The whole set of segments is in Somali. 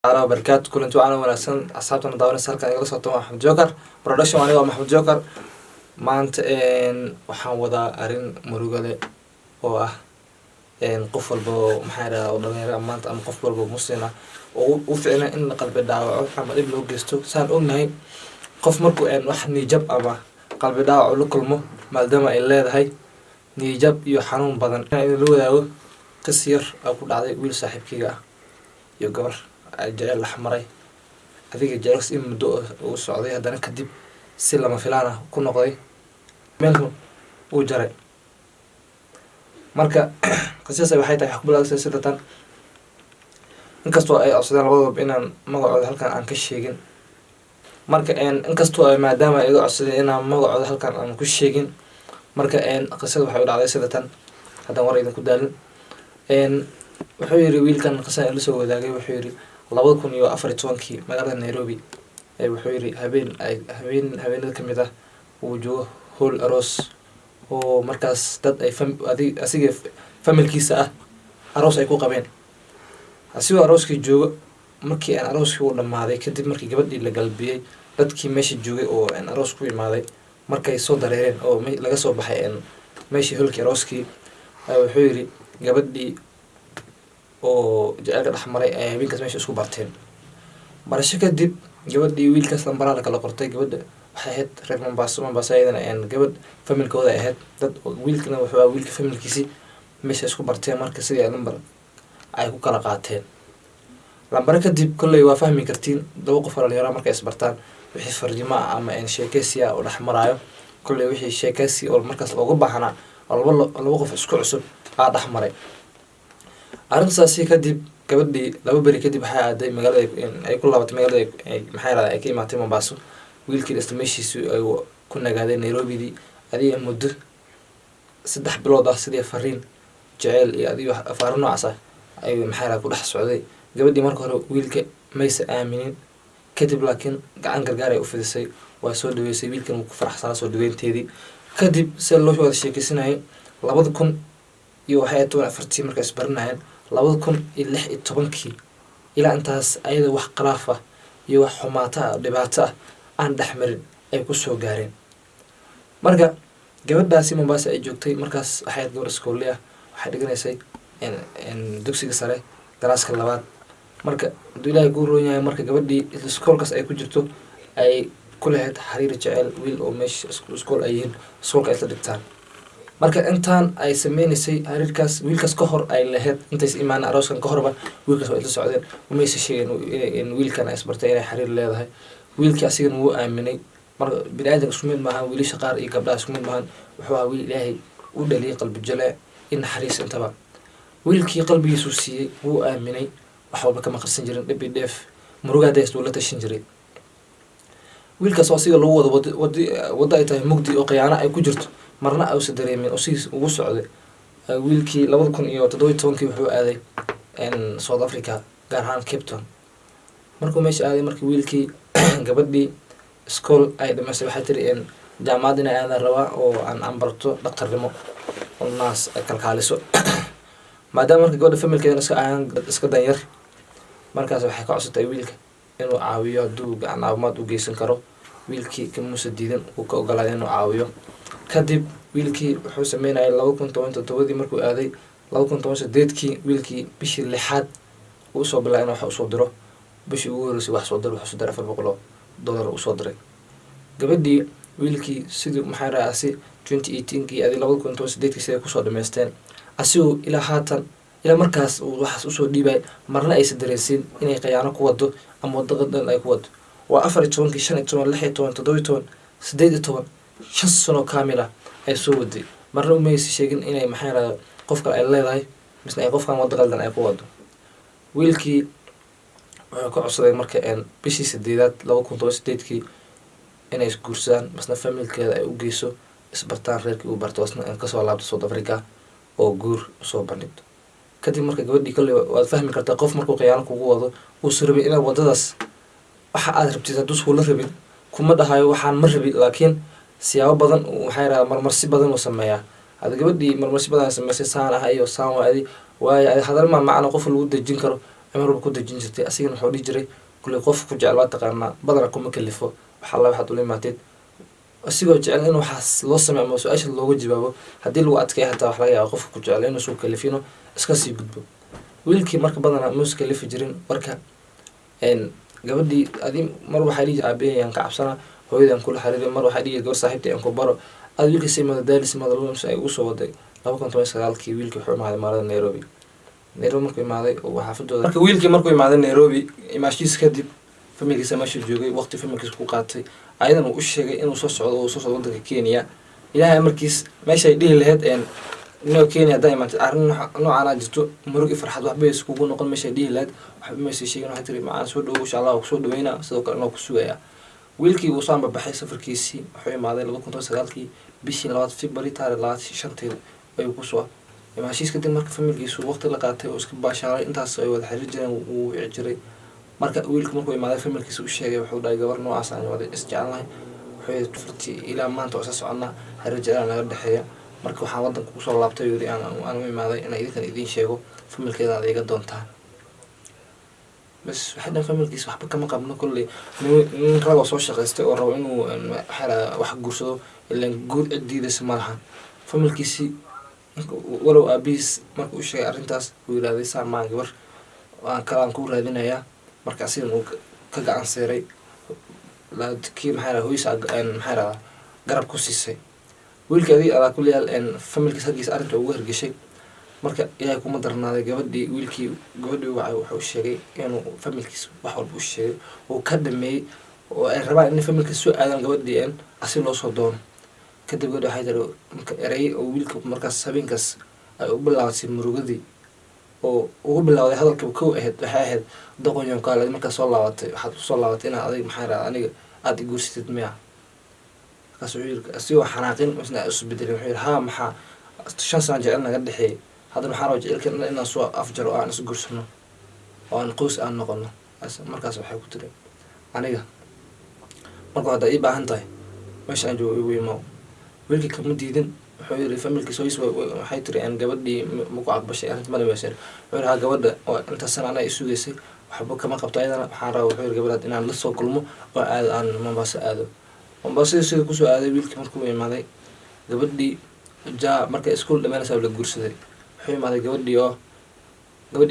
على بركات كل انتوا عنا وناسن أصحابنا داون السالكة يلا صوتهم محمد جوكر برودكشن وأنا ومحمد جوكر ما أنت إن وحوضا أرين مروجله هو إن قفل بو محارة ودمير ما أنت أم قفل بو مسلمة وفعلا إن قلب الدعوة عمل إبلو جستو سان قلنا هاي قف مركو إن واحد نيجب أما قلب الدعوة لكلمه مالدما إلا هاي نيجب يحنون بدن يعني لو ذاو قصير أو كل عادي ويل صاحب كيجا يقبر الجيل الأحمري هذيك الجلوس مدو والسعودية هذا كدب سلة ما فلانا كنا قضي منهم وجري marka qisas waxay tahay xaqbalaad sidatan inkastoo ay codsadeen labadaba inaan magacooda halkan aan ka sheegin marka inkastoo ay maadaama ay codsadeen inaan magacooda halkan aan ku sheegin marka qisada waxay u dhacday sidatan haddaan war idinku daalin wuxuu yiri wiilkan qisada la soo wadaagay wuxuu yiri 2014 magaalada Nairobi wuxuu yiri habeenada kamid ah uu joogo hol aroos oo markaas dad ay asiga familkiisa ah aroos ay ku qabeen asigoo arooskii joogo markii aan arooskii u dhamaaday kadib markii gabadhii la galbiyay dadkii meesha joogay oo aan aroos ku imaaday markay soo dareereen oo laga soo baxay meeshii holkii arooskii wuxuu yiri gabadhii oo jacayl dhaxmaray ay habeenkaas meesha isku barteen barasho kadib gabadhii wiilkaas lambarada kala qortay gabadha waxay ahayd reer Mombasa ayadana gabadh familkooda ahayd dad wiilkana wuxuu wiilka familkiisi meesha isku barteen marka sidii lambar ay ku kala qaateen lambar kadib kulay waa fahmi kartiin laba qof oo yara markay isbartaan wixii farjima ama sheekaysiya oo dhaxmarayo kulay wixii sheekaysi oo markaas ugu baxana laba qof isku cusub dhaxmaray arrintaasi kadib gabadhii laba bari kadib waxay aaday magaalada ay ku laabatay magaalada maxay raad ay ka imaatay Mombasa wiilkii ismeeshiisu ay ku nagaaday Nairobi adii muddo 3 bilood ah sidii fariin jacayl iyo adii afar noocaas ay maxay raad ku dhex socday gabadhii markii hore wiilka maysa aaminin kadib laakiin gacan gargaar ay u fidisay waa soo dhaweysay wiilkan uu ku faraxsanaa soo dhaweynteedii kadib si loo wada sheekaysanayay 2000 iyo waxay toona fartii markay isbarnaayeen 2016 ilaa intaas ayada wax qalaaf ah iyo wax xumaata dhibaato aan dhaxmarin ay ku soo gaareen marka gabadhaasi Mombasa ay joogtay markaas waxay gabar iskool ah waxay dhiganaysay dugsiga sare daraaska labaad marka Ilaahay ku roonyahay marka gabadhii iskoolkaas ay ku jirto ay ku lahayd xiriir jacayl wiil oo meesha iskool ay yihiin iskoolka ay la dhigtaan marka intaan ay sameeysay xiriirkaas wiilkaas ka hor ay lahayd intaas iimaan arooskan ka horba wiilkaas way la socdeen uma sheegeen in wiilkan ay isbartay inay xiriir leedahay wiilkii asigan wuu aaminay marka bini'aadam isku mid maahan wiilasha qaar iyo gabdhaha isku mid maahan wuxuu ahaa wiil Ilaahay u dhaliyay qalbi jale in xariis intaba wiilkii qalbigiisu siiyay wuu aaminay wax walba kama qarsan jirin dhib dheef murugadees uu la tashin jiray wiilkaas oo asiga lagu wada ay tahay mugdi oo qiyaano ay ku jirto marna ay u dareemin oo si ugu socday wiilkii 2017 wuxuu aaday South Africa gaar ahaan Cape Town markuu meesha aaday markii wiilkii gabadhii iskool ay dhameysay waxay tiri jaamacadina aan rabaa oo aan ambarto dhaqtarnimo oo naas kalkaaliso maadaama markii gabadha familkeeda iska danyar markaas waxay ka codsatay wiilka inuu caawiyo duu gacnaamaad u geysan karo wiilkii kamuusa diidan uu ka ogolaaday inuu caawiyo kadib wiilkii wuxuu sameeyay 2017 markuu aaday 2018 wiilkii bishii 6aad uu soo bilaabay inuu wax u soo diro bishii ugu horeysay wax soo diro $400 u soo diray gabadhii wiilkii sidii maxay raacay 2018 adii 2018 sidii ku soo dhameysteen asigu ilaa haatan ilaa markaas uu wax u soo dhiibay marna ay sadareysiin inay qiyaano ku wado ama wadaqadan ay ku wado waa 14 15 16 17 5 sano kaamila ay soo waday marna uma sheegin inay maxay raacay qofka ay leedahay misna ay qofkan wadaqadan ay ku wado wiilkii wuxuu ka codsaday marka bishii 8aad 2018 inay isguursadaan masna familkeeda ay u geyso isbartaan reerkii uu barto wasna ka soo laabto South Africa oo guur soo bandhigto kadib marka gabadhii kale waad fahmi kartaa qof markuu qiyaano kugu wado uu surabay inay wadadaas waxa aad rabtid hadduu soo la rabin kuma dhahayo waxaan ma rabi laakiin siyaabo badan waxay raad marmarsi badan oo sameeyaa hada gabadhii marmarsi badan sameysay saan ah iyo saan waadi waayo hadal ma macna qof lagu dajin karo marba ku dejin jirtay. asigana wuxuu dhihi jiray kuley qof ku jecel waa taqaanaa badana kuma kalifo waxa alla waxaad ula imaateed asigoo jecel in waxaas loo sameeyo ama su-aasha looga jawaabo haddii lagu adkeeyo hataa wax laga yaaba qofka ku jecel inuu soo kalifino iska sii gudbo. wiilkii marka badanaa muus kalifi jirin marka gabadhii adi mar waxaa dhihi aabaheyaan ka cabsanaa hooyadaan kula xariiray mar waxaa dhihi gabar saaxiibtay aan ku baro aad wiilkii si madadaalis madalums ay ugu soo waday 2019 wiilkii wuxuu imaaday magaalada Nairobi markuu imaaday oo xaafadooda marka wiilkii markuu imaaday Nairobi imaashiis kadib familkiisa meesha joogay waqti familkiisa ku qaatay ayadan uu u sheegay inuu soo socdo wadanka Kenya. ilaahay markiis meesha ay dhihi lahayd inuu Kenya daaima arrin noocan jirto murug iyo farxad waxba iskugu noqon meesha ay dhihi lahayd waxba ma sii sheegin waxa tiri macaan soo dhaw insha Allah soo dhaweynaa sidoo kale inuu ku sugaya. wiilkii uu soo baxay safarkiisii wuxuu imaaday 2019 bishii 2 February taariikh 25 ayuu ku soo imaashiis kadib marka familkiisu waqti la qaatay oo iska baashaaray intaas ay wada xiriir jireen uu jiray. marka wiilku markuu imaaday familkiisa u sheegay wuxuu dhahay gabar noocaas aan wada isjeclahay wuxuu furtay ilaa maanta oo soconnaa xiriir jiraan naga dhaxeeya marka waxaan wadanka ku soo laabtay yiri aan u imaaday in idin sheego familkeeda aad iga doontaan bas waxaan familkiisa waxba kama qabno kulli nin rabo soo shaqeystay oo rabo inuu wax guursado ilaa guud cidiisa ma lahan familkiisi walow aabis markuu u sheegay arrintaas uu yiraahday saamaan gabar waan kala ku raadinayaa marka asiin uu ka gacan seeray laadkii hooyis garab ku siisay. wiilkii ala kulliyaal familkiisa hagiis arrinta ugu hergeshay marka ilaahay kuma darnaaday gabadhii wuxuu sheegay inuu familkiisa wax walba u sheegay oo ka dhameeyay oo ay rabaan in familkiisa soo aadan gabadhii asi loo soo doono. kadib gabadha waxay tiri marka eray oo wiilka markaas habeenkaas ay u bilaawday murugadii oo ugu bilaawday hadalka uu ahayd waxay ahayd doqonyo kale marka soo laabatay waxaad soo laabatay in adiga aniga aad i guursatid miya kaasoo wiilka asoo xanaaqin isna isbedelay wuxuu ha maxaa 5 sano jecel naga dhaxeey haddana waxaan rabo jecelkan inaan soo afjaro aan is guursano oo aan qoys aan noqono. markaas waxay ku tiri aniga marka hadda ii baahan tahay meesha aan joogo igu imaw. wiilkii kama diidin wuxuu yiri familkiisa waxay tiri aan gabadhii ma ku aqbashay arrinta ma dhameysay wuxuu ha gabadha oo inta sana ay suugaysay waxba kama qabto ayadana waxaan rabaa wuxuu yiri gabadha inaan la soo kulmo oo aan Mombasa aado. Mombasa sidoo ku soo aaday wiilkii markuu imaaday gabadhii marka iskuul dhameynaysa la guursaday wuxuu imaaday gabadhii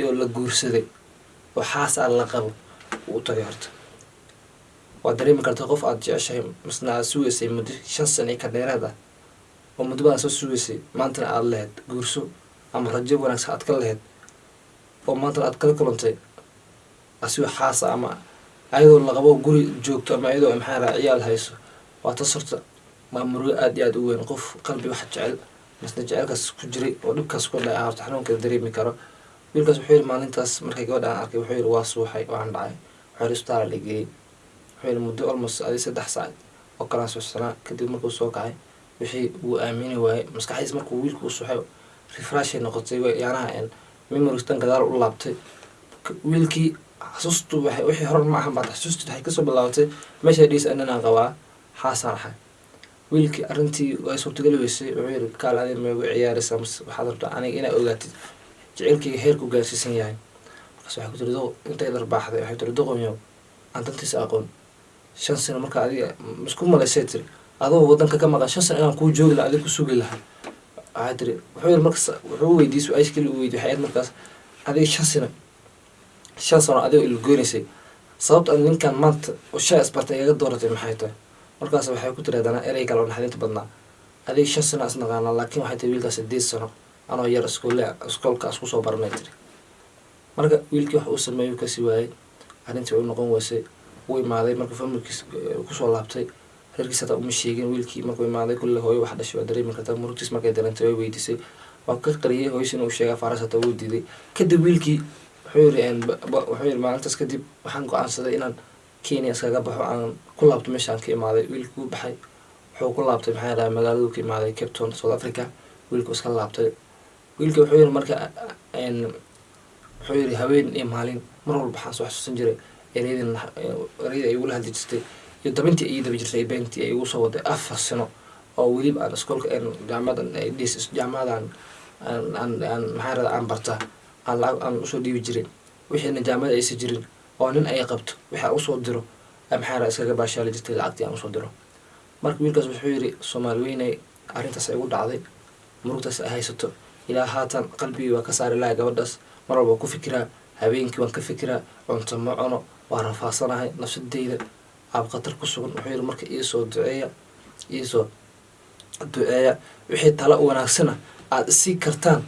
oo la guursaday oo xaas aan la qabo uu tagay horta waa dareemi kartaa qof aad jeceshahay masna suugaysay muddo 5 sano ka dheeraad ah oo muddo badan soo suugaysay maanta aad lehed guurso ama rajo wanaagsan aad ka lehed oo maanta aad kala kulantay asii xaas ama ayadoo la qabo guri joogto ama ayadoo ciyaal hayso waa tasorta maamul aad iyo aad u weyn qof qalbi wax jecel masna jecelkaas ku jiray oo dhibkaas ku dhacay horta xanuunka dareemi karo. wiilkaas wuxuu yiri maalintaas markay gabadha aan arkay wuxuu yiri waa suuxay waan dhacay wuxuu isbitaal la geeyay wuxuu yiri muddo almost 3 saac oo kala soo sanaa kadib markuu soo kacay wixii uu aamini waayay maskaxdiisa markuu wiilku suuxay refresh noqotay yaanaha memories tan gadaal u laabtay. wiilkii xasuustu wixii hore ma ahan baad xasuustu waxay kasoo bilaabatay meesha dhiis annana qabaa xaasan ahay. wiilkii arrintii way suurtagal weysay wuxuu yiri kaal adin ma ugu ciyaaraysaa waxaad rabtaa aniga inaa ogaatid jecelkii heerku gaarsiisan yahay. markaas waxay ku tiri intay darbaaxday waxay tiri doqonyo aan tantiisa aqoon 5 sano marka adiga isku malaysay tiri adoo wadanka ka maqan 5 sano inaan ku joogi lahaa adiga ku sugi lahaa waxay tiri wuxuu yiri markaas wuxuu weydiisay su'aashkii uu weydiiyay hay'ad markaas adiga 5 sano adiga il goonaysay sababta ninkan maanta oo shay asbartay iga dooratay maxay tahay. markaas waxay ku tiraadana erey kale oo naxdinta badnaa adiga 5 sano asnaqaana laakiin waxay tahay wiilkaas 8 sano anoo yar iskoolka isku soo baranay tiri. marka wiilkii wax uu sameeyay ka sii waayay arrintii uu noqon waysay uu imaaday marka familkiisa ku soo laabtay reerkiisa taa uma sheegin. wiilkii markuu imaaday kulli hooyo wax dhashay waa dareemi kartaa murugtiis markay dareentay way weydiisay waa ka qariyay hooyadiina uu sheegay faarasata uu diiday. kadib wiilkii wuxuu yiri maalintaas kadib waxaan go'aansaday inaan Kenya iskaga baxo aan ku laabto meeshaan ka imaaday. wiilkuu baxay wuxuu ku laabtay magaalada ka imaaday Cape Town South Africa. wiilku iska laabtay wiilkii wuxuu yiri marka wuxuu yiri haween iyo maalin mar walba waxaan soo xasuusan jiray ereyada ay ugu hadli jirtay iyo dabintii ay daba jirtay beentii ay ugu soo waday 4 sano oo waliba aan iskoolka jaamacadan aan barta aan usoo dhiibi jiray wixii nijaamada aysan jirin oo nin ay qabto waxaa usoo diro maxaa iskaga baashaali jirtay lacagtii aan usoo diro. marka wiilkaas wuxuu yidhi Soomaali weynay arrintaas ay ugu dhacday murugtaas ay haysato ilaa haatan qalbigii waa ka saari lahaa gabadhaas mar walba ku fikiraa habeenkii waan ka fikiraa cunto ma cuno waa rafaasanahay nafsadeyda aab khatar ku sugan. wuxuu yidhi marka iisoo duceeya wixii tala u wanaagsana aad isii kartaan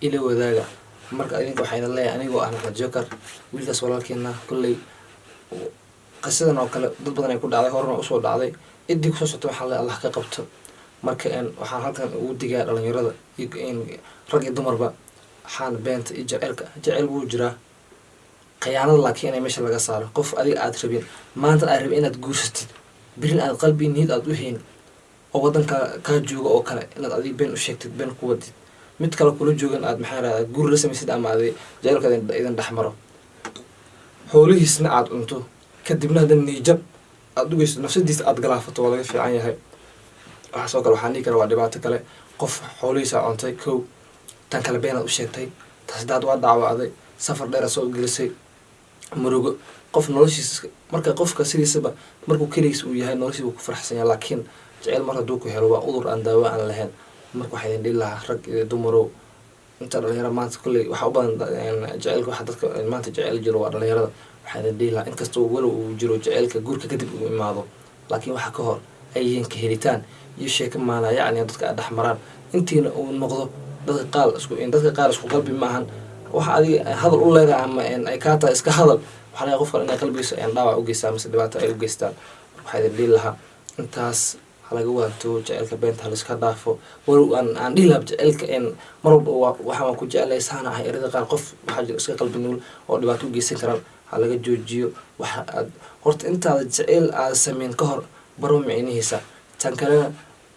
ila wadaaga. marka idinka waxaa idin leeyahay anigoo ah Maxamed Joker wiilkaas walaalkeena kulley qisadan oo kale dad badan ay ku dhacday horena usoo dhacday ciddii kusoo socota waxaa Allah ka qabto. marka waxaan halkan ugu digaa dhalinyarada rag iyo dumarba waxaan beenta iyo jecel wuu jiraa khiyaanada laakiin inay meesha laga saaro. qof adiga aad rabin maanta aad rabin inaad guursatid birin aad qalbi niyad aad u hayn oo wadanka kaa jooga oo kale inaad adiga been u sheegtid been ku wadid mid kale kula joogan aad maxaa raad guur la samaysid ama aad jecelka idin dhaxmaro xoolihiisna aad cunto kadibna hadan niijab aad ugeyso nafsadiisa aad galaafato waa laga fiican yahay. waxa soo kale waxaan dhihi karaa waa dhibaato kale qof xoolihiisa cuntay kow tan kale been aad u sheegtay tasdaad waa dhaawacday safar dheer soo gelisay murugo qof noloshiisa marka qofka sidiisaba markuu kaligiis uu yahay noloshiisa uu ku farxsan yahay laakiin jecel mar hadduu ku helo waa udur aan daawo aan lahayn. marka waxaa idin dhihi lahaa rag iyo dumarow inta dhalinyaro maanta kulley waxaa u badan jecelka waxa dadka maanta jecel jiro waa dhalinyarada. waxaa idin dhihi lahaa inkastoo walow uu jiro jecelka guurka kadib uu imaado laakiin waxa ka hor ay yihiin ka helitaan iyo sheeko maana yacni dadka ay dhex maraan intiina uu noqdo dadka qaar isku qalbi maahan waxa adiga hadal u leedahay ama ay kaa tahay iska hadal waxaa laga qofka inay qalbigiisa dhaawac u geystaan mise dhibaato ay u geystaan. waxaa idin dhihi lahaa intaas halaga waanto jecelka beenta haliska dhaafo walow aan dhihi lahaa jecelka mar walba waxaan ku jecelahay saana ahay erada qaar qof waxaa jira iska qalbi nuul oo dhibaato u geysan karaan halaga joojiyo. waxa aad horta intaada jecel aad sameyn ka hor baro micnihiisa tan kalena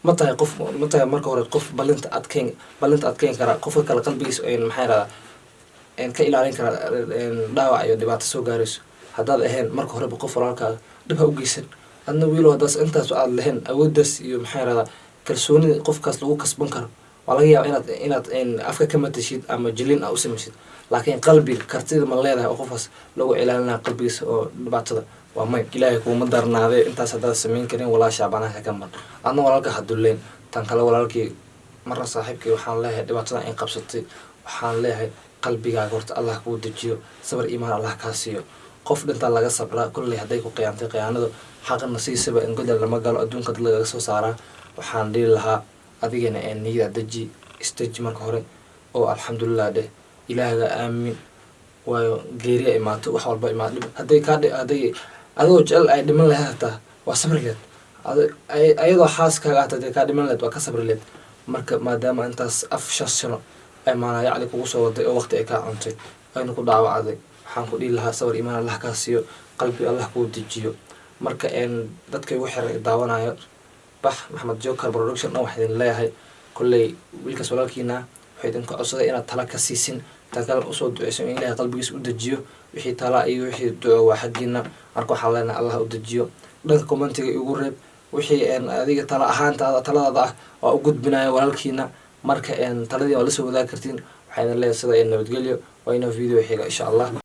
ma tahay marka hore qof ballinta adkeyn kara qofka kale qalbigiisa maxaa radaa ka ilaalin kara dhaawac iyo dhibaato soo gaarayso. haddaad ahayn marka horeba qof walaalkaaga dhib ha u geysan adna wiilo haddaas intaas aad lahayn awooddaas iyo maxaa radaa kalsoonida qofkaas lagu kasban karo waa laga yaaba inaad afka ka matashid ama jilin u samaysid laakiin qalbiga kartida ma leedahay oo qofkaas lagu ilaalinaya qalbigiisa oo dhibaatada waa may ilaahay kuuma darnaadee intaas haddaad samayn karin walaashaa banaanka ka mar adna walaalka haduleen. tan kale walaalkii marna saaxiibkii waxaan leeyahay dhibaatada in qabsatay waxaan leeyahay qalbigaaga horta Allah kuu dejiyo sabar iimaan Allah kaa siiyo. qof dhintaa laga sabraa kulley hadday ku qiyaantay qiyaanadu xaqna siisaba in godal lama galo adduunka dad laga soo saaraa. waxaan dhihi lahaa adigana niyada deji istaji marka hore oo alxamdulilah dheh ilaahaga aamin waayo geeriya imaato wax walba imaado hadday adigoo jecel ay dhiman lahayd hataa waa sabri leed ayadoo xaaskaaga hata hadday kaa dhiman lahayd waa ka sabri leed. marka maadaama intaas 5 sano ay maana yacni kugu soo waday oo waqti ay kaa cuntay ayna ku dhaawacday waxaan ku dhihi lahaa sabar iimaan Allah kaa siiyo qalbi Allah kuu dejiyo. marka dadkay ugu xiran daawanayo bax Maxamed Joker production waxaan idin leeyahay kulley wiilkaas walaalkiina waxay idinka codsaday inaad tala ka siisin tan kale usoo duceyso in Ilaahay qalbigiisa u dejiyo wixii tala iyo wixii duco waa xaqiina. marka waxaan leenahay Allah u dejiyo dhanka commentiga igu reeb wixii adiga tala ahaantaada taladaada waa u gudbinayo walaalkiina. marka taladii waa la soo wadaagi kartiin waxaan idin leeyahay sida nabadgelyo waa inoo video xiga insha Allah.